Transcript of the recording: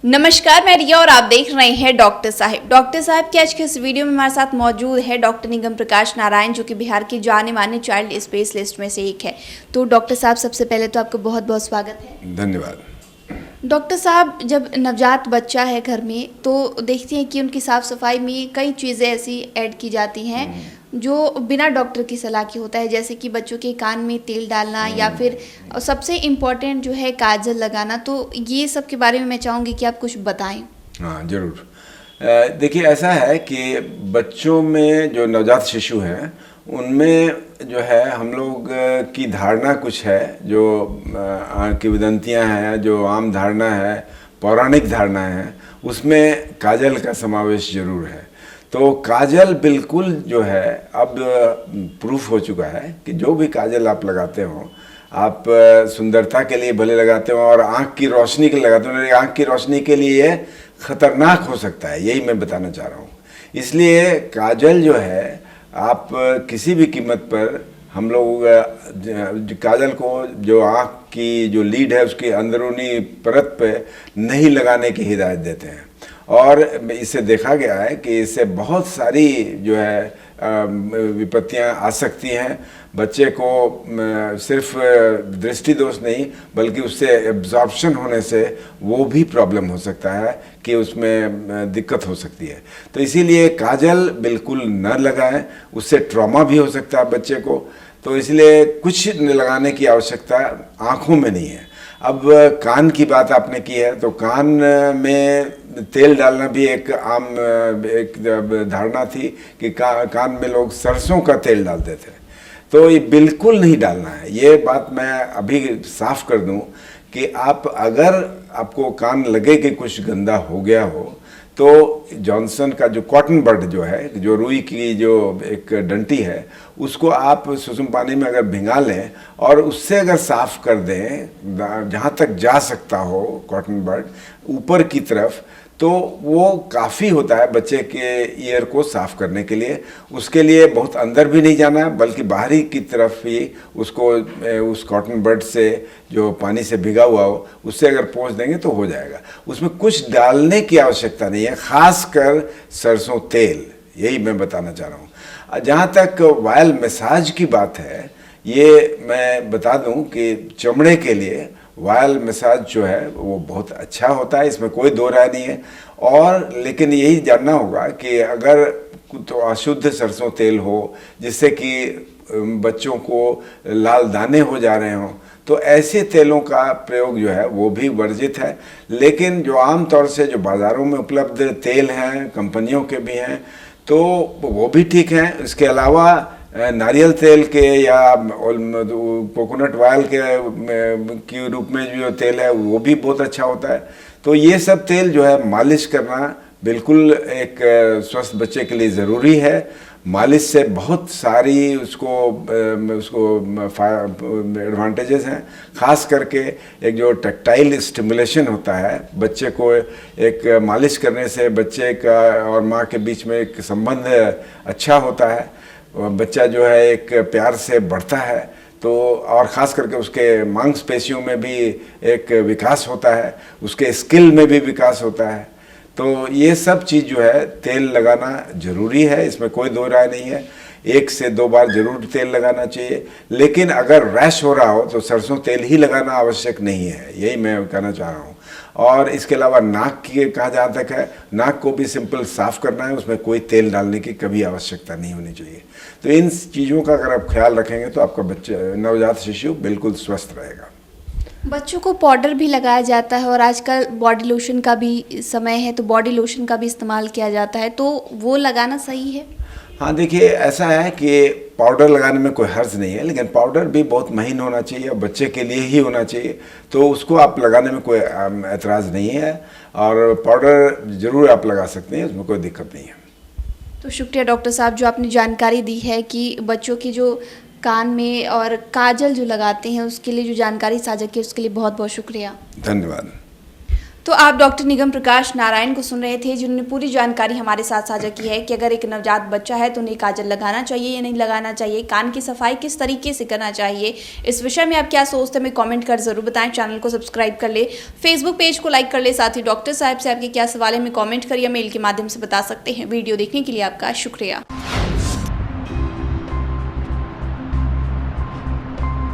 नमस्कार, मैं रिया और आप देख रहे हैं डॉक्टर साहिब। डॉक्टर साहब की आज के इस वीडियो में हमारे साथ मौजूद है डॉक्टर निगम प्रकाश नारायण, जो कि बिहार के जाने माने चाइल्ड स्पेशलिस्ट में से एक है। तो डॉक्टर साहब, सबसे पहले तो आपका बहुत बहुत स्वागत है। धन्यवाद। डॉक्टर साहब, जब नवजात बच्चा है घर में तो देखते हैं कि उनकी साफ़ सफाई में कई चीज़ें ऐसी ऐड की जाती हैं जो बिना डॉक्टर की सलाह के होता है, जैसे कि बच्चों के कान में तेल डालना या फिर सबसे इम्पॉर्टेंट जो है काजल लगाना। तो ये सब के बारे में मैं चाहूँगी कि आप कुछ बताएं। हाँ, जरूर। देखिए, ऐसा है कि बच्चों में जो नवजात शिशु हैं उनमें जो है हम लोग की धारणा कुछ है जो किंवदंतियाँ हैं, जो आम धारणा है, पौराणिक धारणा है, उसमें काजल का समावेश जरूर है। तो काजल बिल्कुल जो है अब प्रूफ हो चुका है कि जो भी काजल आप लगाते हो, आप सुंदरता के लिए भले लगाते हो और आँख की रोशनी के लिए लगाते हो, लेकिन आँख की रोशनी के लिए ये खतरनाक हो सकता है, यही मैं बताना चाह रहा हूँ। इसलिए काजल जो है आप किसी भी कीमत पर, हम लोग काजल को जो आँख की जो लीड है उसकी अंदरूनी परत पे नहीं लगाने की हिदायत देते हैं। और इससे देखा गया है कि इससे बहुत सारी जो है विपत्तियां आ सकती हैं। बच्चे को सिर्फ दृष्टि दोष नहीं बल्कि उससे एब्जॉर्प्शन होने से वो भी प्रॉब्लम हो सकता है कि उसमें दिक्कत हो सकती है। तो इसीलिए काजल बिल्कुल न लगाएं, उससे ट्रॉमा भी हो सकता है बच्चे को। तो इसलिए कुछ लगाने की आवश्यकता आँखों में नहीं है। अब कान की बात आपने की है, तो कान में तेल डालना भी एक आम एक धारणा थी कि कान में लोग सरसों का तेल डालते थे। तो ये बिल्कुल नहीं डालना है। ये बात मैं अभी साफ कर दूं कि आप अगर आपको कान लगे कि कुछ गंदा हो गया हो तो जॉनसन का जो कॉटन बड जो है, जो रुई की जो एक डंटी है, उसको आप सुसुम पानी में अगर भिंगा लें और उससे अगर साफ कर दें जहाँ तक जा सकता हो कॉटन बड ऊपर की तरफ, तो वो काफ़ी होता है बच्चे के ईयर को साफ करने के लिए। उसके लिए बहुत अंदर भी नहीं जाना है बल्कि बाहरी की तरफ ही उसको उस कॉटन बड से जो पानी से भिगा हुआ हो उससे अगर पोंछ देंगे तो हो जाएगा। उसमें कुछ डालने की आवश्यकता नहीं है, खासकर सरसों तेल, यही मैं बताना चाह रहा हूँ। जहाँ तक वायल मसाज की बात है, ये मैं बता दूँ कि चमड़े के लिए वायल मसाज जो है वो बहुत अच्छा होता है, इसमें कोई दो राय नहीं है। और लेकिन यही जानना होगा कि अगर तो अशुद्ध सरसों तेल हो जिससे कि बच्चों को लाल दाने हो जा रहे हों, तो ऐसे तेलों का प्रयोग जो है वो भी वर्जित है। लेकिन जो आम तौर से जो बाज़ारों में उपलब्ध तेल हैं, कंपनियों के भी हैं, तो वो भी ठीक हैं। इसके अलावा नारियल तेल के या कोकोनट ऑयल के रूप में जो तेल है वो भी बहुत अच्छा होता है। तो ये सब तेल जो है मालिश करना बिल्कुल एक स्वस्थ बच्चे के लिए ज़रूरी है। मालिश से बहुत सारी उसको एडवांटेजेस हैं। ख़ास करके एक जो टैक्टाइल स्टिमुलेशन होता है, बच्चे को एक मालिश करने से बच्चे का और माँ के बीच में एक संबंध अच्छा होता है। बच्चा जो है एक प्यार से बढ़ता है, तो और ख़ास करके उसके मांसपेशियों में भी एक विकास होता है, उसके स्किल में भी विकास होता है। तो ये सब चीज़ जो है तेल लगाना ज़रूरी है, इसमें कोई दो राय नहीं है। 1 से 2 बार जरूर तेल लगाना चाहिए, लेकिन अगर रैश हो रहा हो तो सरसों तेल ही लगाना आवश्यक नहीं है, यही मैं कहना चाह रहा हूँ। और इसके अलावा नाक की कहा जहाँ तक है, नाक को भी सिंपल साफ़ करना है, उसमें कोई तेल डालने की कभी आवश्यकता नहीं होनी चाहिए। तो इन चीज़ों का अगर आप ख्याल रखेंगे तो आपका बच्चा नवजात शिशु बिल्कुल स्वस्थ रहेगा। बच्चों को पाउडर भी लगाया जाता है और आजकल बॉडी लोशन का भी समय है, तो बॉडी लोशन का भी इस्तेमाल किया जाता है, तो वो लगाना सही है? हाँ, देखिए, ऐसा है कि पाउडर लगाने में कोई हर्ज नहीं है, लेकिन पाउडर भी बहुत महीन होना चाहिए और बच्चे के लिए ही होना चाहिए। तो उसको आप लगाने में कोई एतराज़ नहीं है और पाउडर ज़रूर आप लगा सकते हैं, उसमें कोई दिक्कत नहीं है। तो शुक्रिया डॉक्टर साहब, जो आपने जानकारी दी है कि बच्चों की जो कान में और काजल जो लगाते हैं उसके लिए जो जानकारी साझा की, उसके लिए बहुत बहुत शुक्रिया। धन्यवाद। तो आप डॉक्टर निगम प्रकाश नारायण को सुन रहे थे, जिन्होंने पूरी जानकारी हमारे साथ साझा की है कि अगर एक नवजात बच्चा है तो उन्हें काजल लगाना चाहिए या नहीं लगाना चाहिए, कान की सफाई किस तरीके से करना चाहिए। इस विषय में आप क्या सोचते हैं, हमें कमेंट कर जरूर बताएं। चैनल को सब्सक्राइब कर ले, फेसबुक पेज को लाइक कर ले, साथ ही डॉक्टर साहब से आपके क्या सवाल है हमें कॉमेंट करिए, मेल के माध्यम से बता सकते हैं। वीडियो देखने के लिए आपका शुक्रिया।